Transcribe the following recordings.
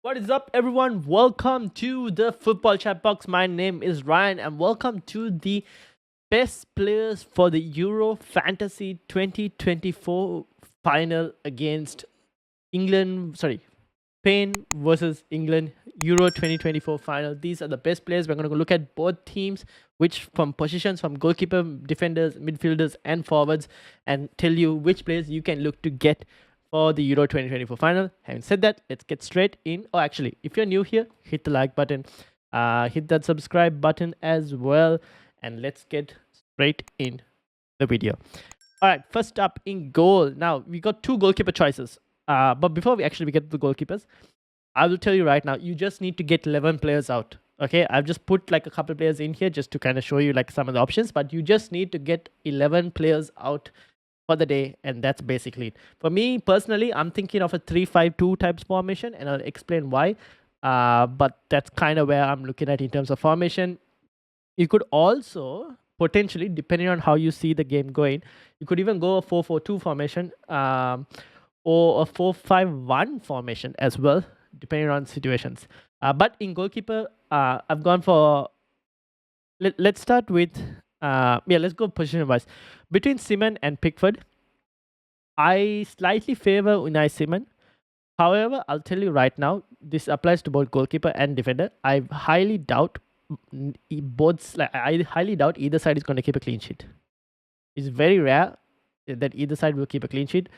What is up, everyone? Welcome to the Football Chat Box. My name is Ryan, and welcome to the best players for the Euro Fantasy 2024 final against England. Sorry, Spain versus England Euro 2024 final. These are the best players. We're going to look at both teams, which from positions from goalkeeper, defenders, midfielders, and forwards, and tell you which players you can look to get for the Euro 2024 final. Having said that, let's get straight in. Oh, actually, if you're new here, hit the like button, hit that subscribe button as well, and let's get straight in the video. All right, first up in goal. Now, we got two goalkeeper choices. But before we actually get to the goalkeepers, I will tell you right now, you just need to get 11 players out. Okay, I've just put like a couple of players in here just to kind of show you like some of the options, but you just need to get 11 players out for the day, and that's basically it. For me personally, I'm thinking of a 3-5-2 types formation, and I'll explain why. But that's kind of where I'm looking at in terms of formation. You could also potentially, depending on how you see the game going, you could even go a 4-4-2 formation, or a 4-5-1 formation as well, depending on situations. But in goalkeeper, I've gone for. Let's start with. Let's go position wise. Between Simon and Pickford, I slightly favor Unai Simon. However, I'll tell you right now, this applies to both goalkeeper and defender. I highly doubt I highly doubt either side is going to keep a clean sheet. It's very rare that either side will keep a clean sheet.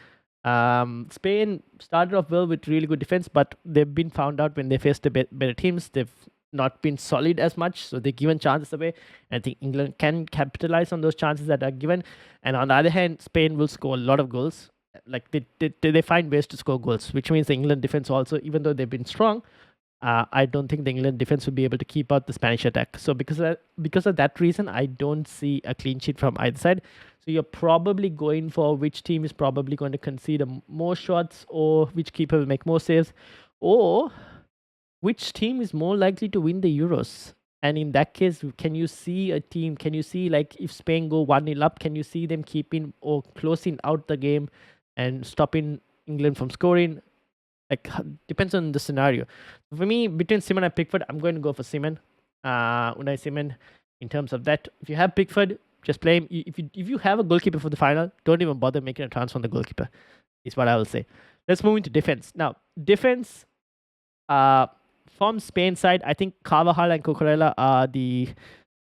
Spain started off well with really good defense, but they've been found out when they faced the better teams. They've not been solid as much, so they're given chances away. And I think England can capitalize on those chances that are given. And on the other hand, Spain will score a lot of goals. Like they find ways to score goals, which means the England defense also, even though they've been strong, I don't think the England defense will be able to keep out the Spanish attack. So because of that reason, I don't see a clean sheet from either side. So you're probably going for which team is probably going to concede more shots, or which keeper will make more saves, or which team is more likely to win the Euros. And in that case, can you see a team? Can you see, like, if Spain go 1-0 up, can you see them keeping or closing out the game and stopping England from scoring? Like, depends on the scenario. For me, between Simon and Pickford, I'm going to go for Simon. Unai Simon, in terms of that. If you have Pickford, just play him. If you have a goalkeeper for the final, don't even bother making a transfer on the goalkeeper, is what I will say. Let's move into defense. Now, defense, from Spain side, I think Carvajal and Cucurella are the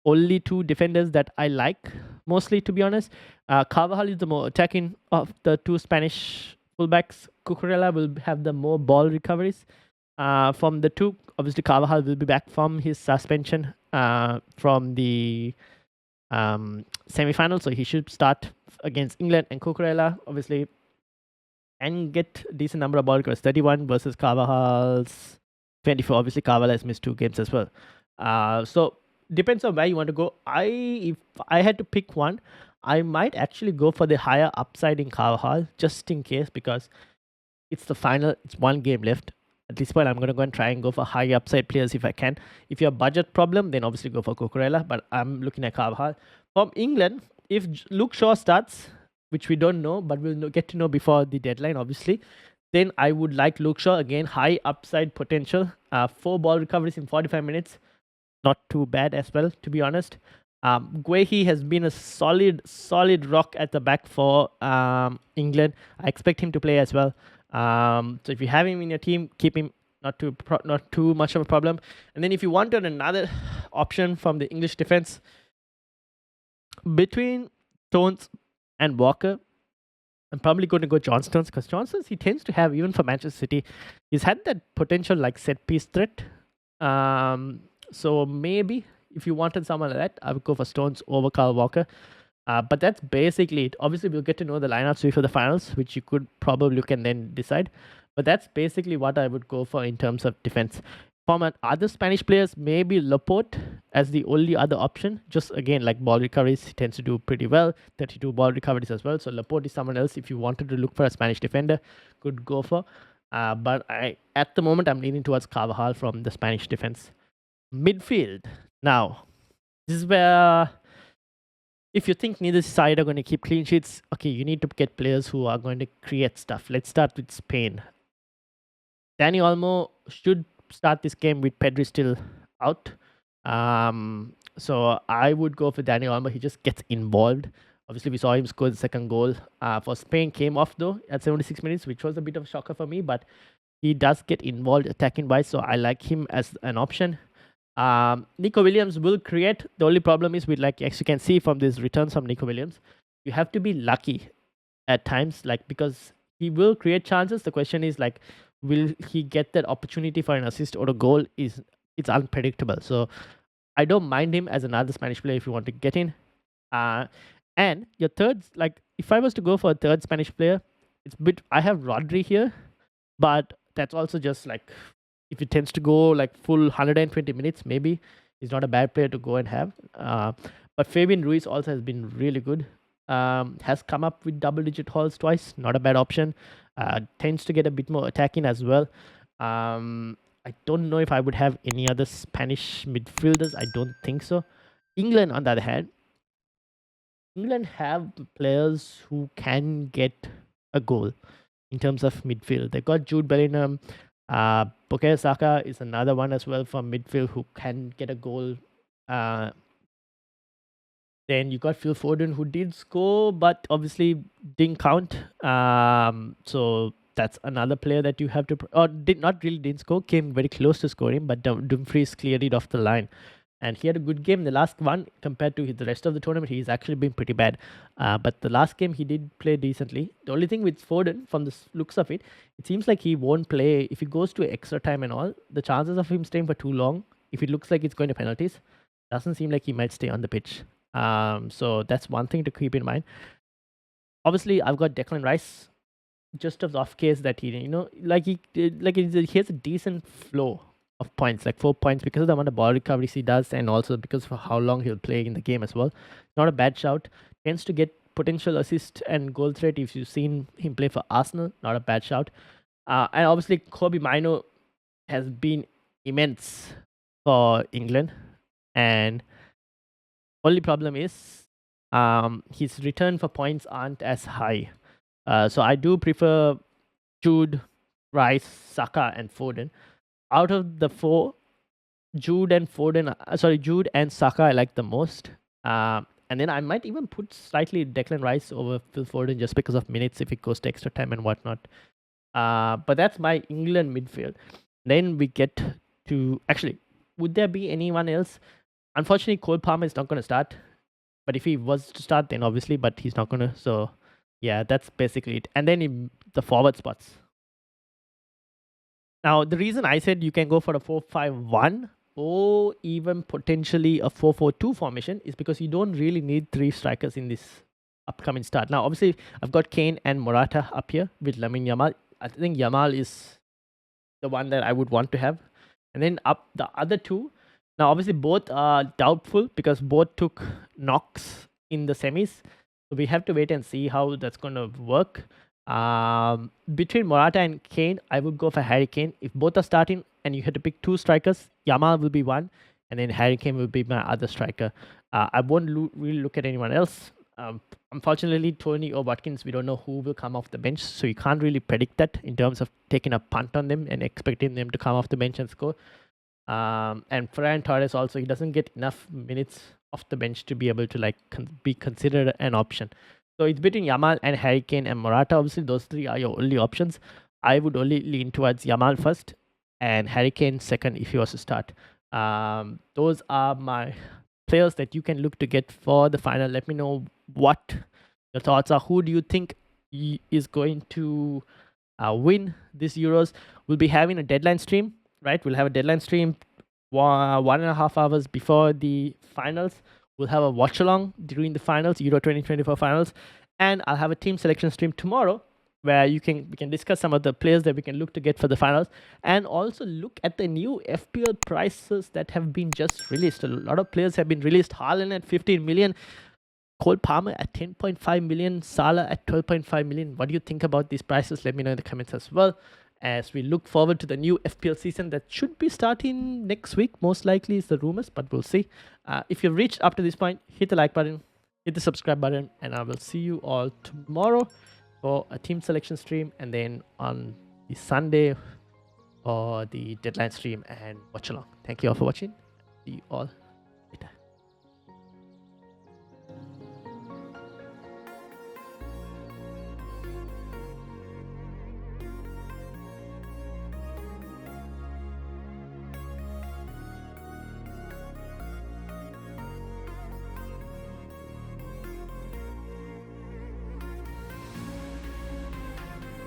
only two defenders that I like, mostly, to be honest. Carvajal is the more attacking of the two Spanish fullbacks. Cucurella will have the more ball recoveries. From the two, obviously Carvajal will be back from his suspension from the semi-final, so he should start against England. And Cucurella, obviously, and get a decent number of ball recoveries. 31 versus Carvajal's 24. Obviously, Carvajal has missed 2 games as well. So depends on where you want to go. If I had to pick one, I might actually go for the higher upside in Carvajal, just in case, because it's the final. It's 1 game left. At this point, I'm going to go and try and go for high upside players if I can. If you have budget problem, then obviously go for Cucurella, but I'm looking at Carvajal. From England, if Luke Shaw starts, which we don't know, but we'll get to know before the deadline, obviously, then I would like Luke Shaw. Again, high upside potential. 4 ball recoveries in 45 minutes. Not too bad as well, to be honest. Guehi has been a solid rock at the back for England. I expect him to play as well. So if you have him in your team, keep him, not too much of a problem. And then if you wanted another option from the English defense, between Stones and Walker, I'm probably going to go John Stones, because John Stones, he tends to have, even for Manchester City, he's had that potential like set piece threat. So maybe if you wanted someone like that, I would go for Stones over Kyle Walker. But that's basically it. Obviously, we'll get to know the lineups before the finals, which you could probably look and then decide. But that's basically what I would go for in terms of defense. From other Spanish players, maybe Laporte as the only other option. Just again, like ball recoveries, he tends to do pretty well. 32 ball recoveries as well. So Laporte is someone else, if you wanted to look for a Spanish defender, could go for. But at the moment, I'm leaning towards Carvajal from the Spanish defense. Midfield. Now, this is where, if you think neither side are going to keep clean sheets, okay, you need to get players who are going to create stuff. Let's start with Spain. Dani Olmo should start this game with Pedri still out. So I would go for Dani Olmo. He just gets involved. Obviously, we saw him score the second goal for Spain. Came off though at 76 minutes, which was a bit of a shocker for me. But he does get involved attacking wise, so I like him as an option. Nico Williams will create. The only problem is with, like, as you can see from these returns from Nico Williams, you have to be lucky at times, like, because he will create chances. The question is, like, will he get that opportunity for an assist or a goal? It's unpredictable. So I don't mind him as another Spanish player if you want to get in. And your third, like, if I was to go for a third Spanish player, it's a bit. I have Rodri here, but that's also just like, if he tends to go like full 120 minutes, maybe he's not a bad player to go and have. But Fabian Ruiz also has been really good. Has come up with double-digit hauls twice. Not a bad option. Tends to get a bit more attacking as well. I don't know if I would have any other Spanish midfielders. I don't think so. England, on the other hand, England have players who can get a goal in terms of midfield. They got Jude Bellingham. Bukayo Saka is another one as well from midfield who can get a goal. Then you got Phil Foden, who did score, but obviously didn't count. So that's another player that you have to, or didn't score, came very close to scoring, but Dumfries cleared it off the line. And he had a good game. The last one, compared to the rest of the tournament, he's actually been pretty bad. But the last game, he did play decently. The only thing with Foden, from the looks of it, it seems like he won't play. If he goes to extra time and all, the chances of him staying for too long, if it looks like it's going to penalties, doesn't seem like he might stay on the pitch. So that's one thing to keep in mind. Obviously, I've got Declan Rice, just of the off case that he has a decent flow of points, like 4 points, because of the amount of ball recoveries he does, and also because of how long he'll play in the game as well. Not a bad shout. Tends to get potential assist and goal threat if you've seen him play for Arsenal. Not a bad shout. And obviously, Kobbie Mainoo has been immense for England, and only problem is his return for points aren't as high. So I do prefer Jude, Rice, Saka, and Foden. Out of the four, Jude and Saka I like the most. And then I might even put slightly Declan Rice over Phil Foden just because of minutes if it goes to extra time and whatnot. But that's my England midfield. Then we get to, actually, would there be anyone else? Unfortunately, Cole Palmer is not going to start. But if he was to start, then obviously, but he's not going to. So yeah, that's basically it. And then in the forward spots. Now, the reason I said you can go for a 4-5-1 or even potentially a 4-4-2 formation is because you don't really need 3 strikers in this upcoming start. Now, obviously, I've got Kane and Morata up here with Lamine Yamal. I think Yamal is the one that I would want to have. And then up the other two. Now, obviously, both are doubtful because both took knocks in the semis. So we have to wait and see how that's going to work. Between Morata and Kane, I would go for Harry Kane. If both are starting and you had to pick 2 strikers, Yamal will be one, and then Harry Kane will be my other striker. I won't really look at anyone else. Unfortunately, Tony or Watkins, we don't know who will come off the bench, so you can't really predict that in terms of taking a punt on them and expecting them to come off the bench and score. And Ferran Torres also, he doesn't get enough minutes off the bench to be able to be considered an option. So it's between Yamal and Harry Kane and Morata. Obviously, those 3 are your only options. I would only lean towards Yamal first and Harry Kane second if he was to start. Those are my players that you can look to get for the final. Let me know what your thoughts are. Who do you think is going to win this Euros? We'll be having a deadline stream, right? We'll have a deadline stream 1.5 hours before the finals. We'll have a watch along during the finals, Euro 2024 finals, and I'll have a team selection stream tomorrow where we can discuss some of the players that we can look to get for the finals, and also look at the new FPL prices that have been just released. A lot of players have been released. Haaland at 15 million, Cole Palmer at 10.5 million, Salah at 12.5 million. What do you think about these prices? Let me know in the comments as well, as we look forward to the new FPL season that should be starting next week. Most likely is the rumors, but we'll see. If you've reached up to this point, hit the like button, hit the subscribe button, and I will see you all tomorrow for a team selection stream, and then on the Sunday or the deadline stream and watch along. Thank you all for watching. See you all